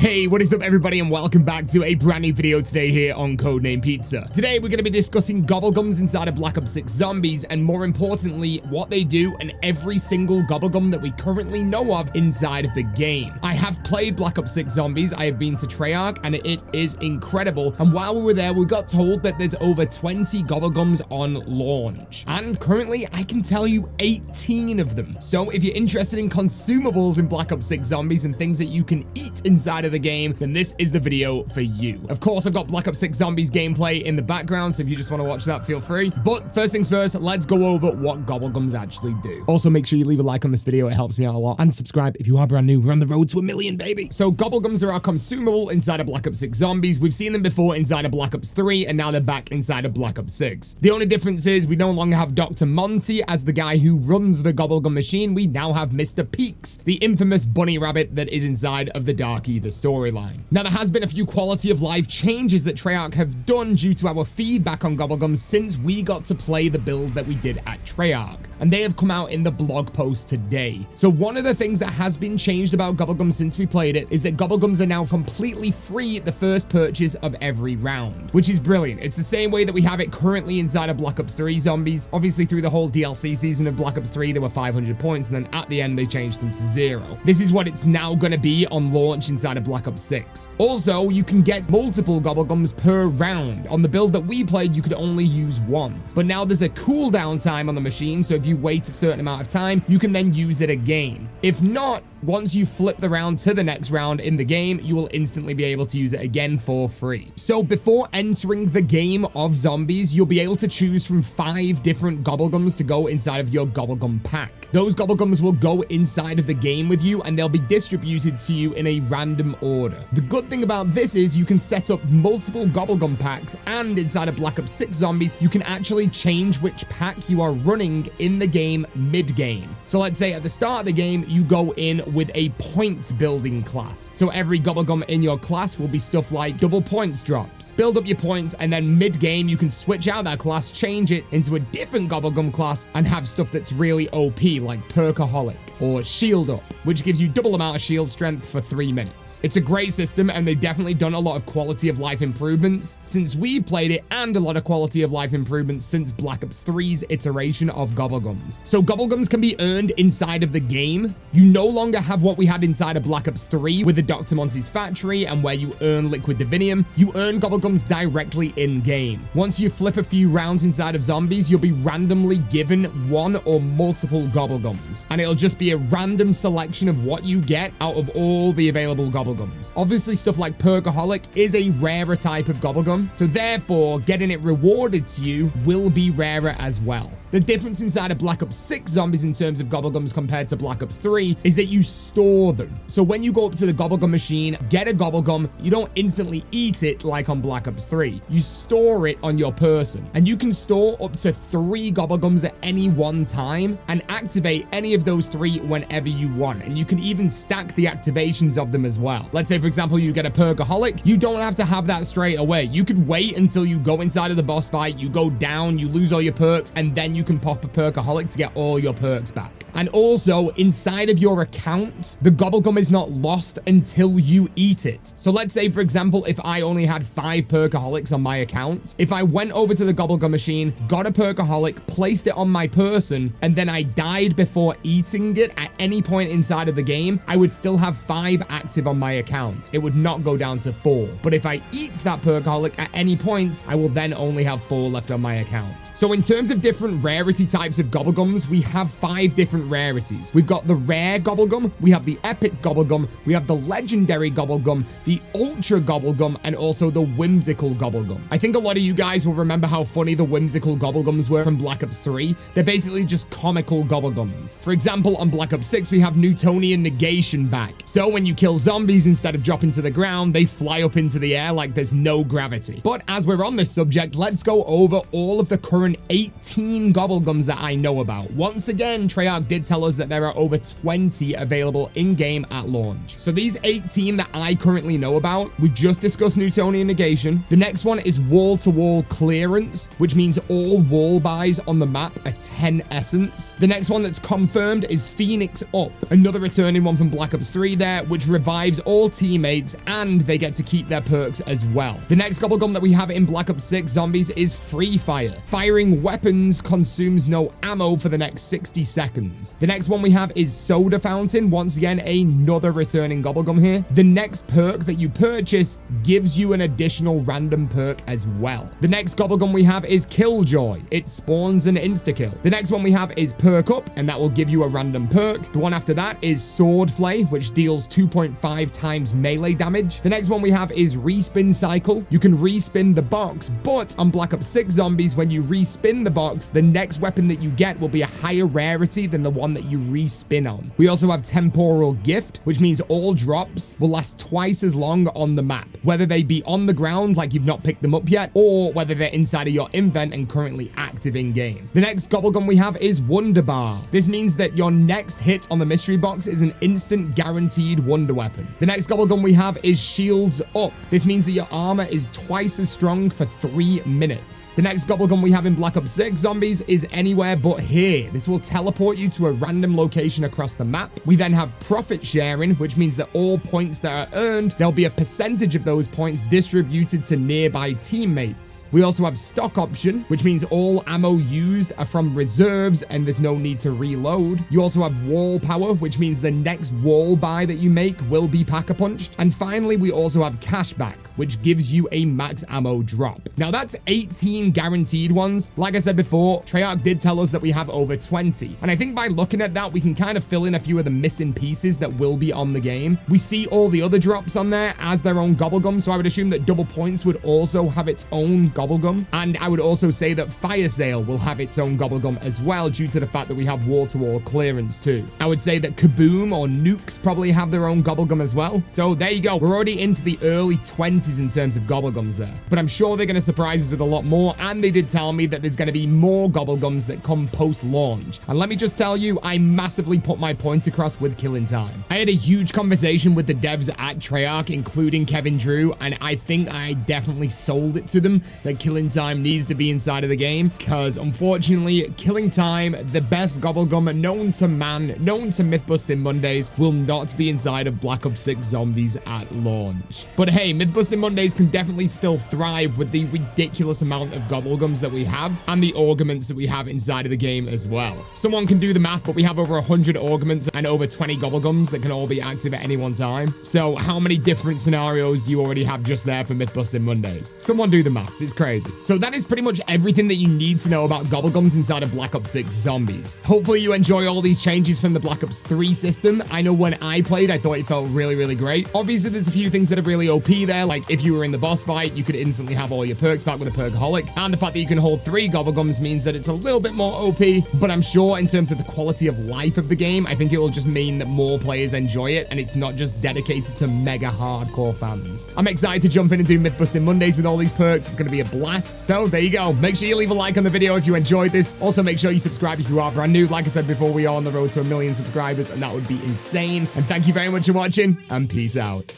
Hey, what is up everybody, and welcome back to a brand new video today here on Codename Pizza. Today we're going to be discussing Gobblegums inside of Black Ops 6 Zombies, and more importantly, what they do and every single Gobblegum that we currently know of inside of the game. I have played Black Ops 6 Zombies, I have been to Treyarch, and it is incredible. And while we were there, we got told that there's over 20 Gobblegums on launch. And currently, I can tell you 18 of them. So if you're interested in consumables in Black Ops 6 Zombies and things that you can eat inside of the game, then this is the video for you. Of course, I've got Black Ops 6 Zombies gameplay in the background, so if you just want to watch that, feel free. But first things first, let's go over what Gobblegums actually do. Also, make sure you leave a like on this video, it helps me out a lot. And subscribe if you are brand new. We're on the road to 1 million, baby. So Gobblegums are our consumable inside of Black Ops 6 Zombies. We've seen them before inside of Black Ops 3, and now they're back inside of Black Ops 6. The only difference is we no longer have Dr. Monty as the guy who runs the Gobblegum machine. We now have Mr. Peaks, the infamous bunny rabbit that is inside of the Dark Ether storyline. Now, there has been a few quality of life changes that Treyarch have done due to our feedback on Gobblegums since we got to play the build that we did at Treyarch, and they have come out in the blog post today. So one of the things that has been changed about Gobblegums since we played it is that Gobblegums are now completely free at the first purchase of every round, which is brilliant. It's the same way that we have it currently inside of Black Ops 3 Zombies. Obviously, through the whole DLC season of Black Ops 3, there were 500 points, and then at the end, they changed them to 0. This is what it's now going to be on launch inside of Black Ops 6. Also, you can get multiple Gobblegums per round. On the build that we played, you could only use one. But now there's a cooldown time on the machine, so if you wait a certain amount of time, you can then use it again. If not, once you flip the round to the next round in the game, you will instantly be able to use it again for free. So before entering the game of Zombies, you'll be able to choose from 5 different Gobblegums to go inside of your Gobblegum pack. Those Gobblegums will go inside of the game with you, and they'll be distributed to you in a random order. The good thing about this is you can set up multiple Gobblegum packs, and inside of Black Ops 6 Zombies, you can actually change which pack you are running in the game mid-game. So let's say at the start of the game, you go in with a points building class. So every Gobblegum in your class will be stuff like double points drops. Build up your points, and then mid-game, you can switch out that class, change it into a different Gobblegum class, and have stuff that's really OP, like Perkaholic or Shield Up, which gives you double amount of shield strength for 3 minutes. It's a great system, and they've definitely done a lot of quality of life improvements since we played it, and a lot of quality of life improvements since Black Ops 3's iteration of Gobblegums. So Gobblegums can be earned inside of the game. You no longer have what we had inside of Black Ops 3 with the Dr. Monty's factory and where you earn liquid divinium. You earn Gobblegums directly in game. Once you flip a few rounds inside of Zombies, you'll be randomly given one or multiple Gobblegums, and it'll just be a random selection of what you get out of all the available Gobblegums. Obviously, stuff like Perkaholic is a rarer type of Gobblegum, so therefore getting it rewarded to you will be rarer as well. The difference inside of Black Ops 6 Zombies in terms of Gobblegums compared to Black Ops 3 is that you store them. So when you go up to the Gobblegum machine, get a Gobblegum, you don't instantly eat it like on Black Ops 3. You store it on your person, and you can store up to 3 Gobblegums at any one time and activate any of those 3 whenever you want. And you can even stack the activations of them as well. Let's say, for example, you get a Perkaholic. You don't have to have that straight away. You could wait until you go inside of the boss fight, you go down, you lose all your perks, and then you can pop a Perkaholic to get all your perks back. And also, inside of your account, the Gobblegum is not lost until you eat it. So let's say, for example, if I only had 5 Perkaholics on my account, if I went over to the Gobblegum machine, got a Perkaholic, placed it on my person, and then I died before eating it at any point inside of the game, I would still have 5 active on my account. It would not go down to 4. But if I eat that Perkaholic at any point, I will then only have 4 left on my account. So in terms of different rarity types of Gobblegums, we have 5 different rarities. We've got the rare Gobblegum, we have the epic Gobblegum, we have the legendary Gobblegum, the ultra Gobblegum, and also the whimsical Gobblegum. I think a lot of you guys will remember how funny the whimsical Gobblegums were from Black Ops 3. They're basically just comical Gobblegums. For example, on Black Ops 6, we have Newtonian negation back. So when you kill zombies, instead of dropping to the ground, they fly up into the air like there's no gravity. But as we're on this subject, let's go over all of the current 18 Gobblegums that I know about. Once again, Treyarch did tell us that there are over 20 available in-game at launch. So these 18 that I currently know about, we've just discussed Newtonian negation. The next one is wall-to-wall clearance, which means all wall buys on the map are 10 essence. The next one that's confirmed is Phoenix Up, another returning one from Black Ops 3 there, which revives all teammates and they get to keep their perks as well. The next Gobblegum that we have in Black Ops 6 Zombies is Free Fire. Firing weapons consumes no ammo for the next 60 seconds. The next one we have is Soda Fountain. Once again, another returning Gobblegum here. The next perk that you purchase gives you an additional random perk as well. The next Gobblegum we have is Killjoy. It spawns an insta-kill. The next one we have is Perk Up, and that will give you a random perk. The one after that is Sword Flay, which deals 2.5 times melee damage. The next one we have is Respin Cycle. You can respin the box, but on Black Ops 6 Zombies, when you respin the box, the next weapon that you get will be a higher rarity than the one that you respin on. We also have Temporal Gift, which means all drops will last twice as long on the map, whether they be on the ground like you've not picked them up yet, or whether they're inside of your invent and currently active in game. The next Gobblegum we have is Wonder Bar. This means that your next hit on the mystery box is an instant guaranteed wonder weapon. The next Gobblegum we have is Shields Up. This means that your armor is twice as strong for 3 minutes. The next Gobblegum we have in Black Ops 6 Zombies is Anywhere But Here. This will teleport you to a random location across the map. We then have Profit Sharing, which means that all points that are earned, there'll be a percentage of those points distributed to nearby teammates. We also have Stock Option, which means all ammo used are from reserves and there's no need to reload. You also have Wall Power, which means the next wall buy that you make will be Pack-a-Punched. And finally, we also have Cashback, which gives you a max ammo drop. Now that's 18 guaranteed ones. Like I said before, Treyarch did tell us that we have over 20. And I think by looking at that, we can kind of fill in a few of the missing pieces that will be on the game. We see all the other drops on there as their own Gobblegum, so I would assume that Double Points would also have its own Gobblegum. And I would also say that Fire Sale will have its own Gobblegum as well, due to the fact that we have wall-to-wall clearance too. I would say that Kaboom or Nukes probably have their own Gobblegum as well. So there you go. We're already into the early 20s in terms of Gobblegums there. But I'm sure they're going to surprise us with a lot more, and they did tell me that there's going to be more Gobblegums that come post-launch. And let me just tell you, I massively put my point across with Killing Time. I had a huge conversation with the devs at Treyarch, including Kevin Drew, and I think I definitely sold it to them that Killing Time needs to be inside of the game, because unfortunately, Killing Time, the best Gobblegum known to man, known to Myth-Busting Mondays, will not be inside of Black Ops 6 Zombies at launch. But hey, Myth-Busting Mondays can definitely still thrive with the ridiculous amount of Gobblegums that we have and the augments that we have inside of the game as well. Someone can do the math, but we have over 100 augments and over 20 Gobblegums that can all be active at any one time. So how many different scenarios do you already have just there for Myth-Busting Mondays? Someone do the maths, it's crazy. So that is pretty much everything that you need to know about Gobblegums inside of Black Ops 6 Zombies. Hopefully you enjoy all these changes from the Black Ops 3 system. I know when I played, I thought it felt really, really great. Obviously, there's a few things that are really OP there, like if you were in the boss fight, you could instantly have all your perks back with a Perkaholic, and the fact that you can hold 3 Gobblegums means that it's a little bit more OP, but I'm sure in terms of the quality of life of the game, I think it will just mean that more players enjoy it, and it's not just dedicated to mega hardcore fans. I'm excited to jump in and do Myth-Busting Mondays with all these perks. It's going to be a blast. So there you go. Make sure you leave a like on the video if you enjoyed this. Also, make sure you subscribe if you are brand new. Like I said before, we are on the road to 1 million subscribers, and that would be insane. And thank you very much for watching, and peace out.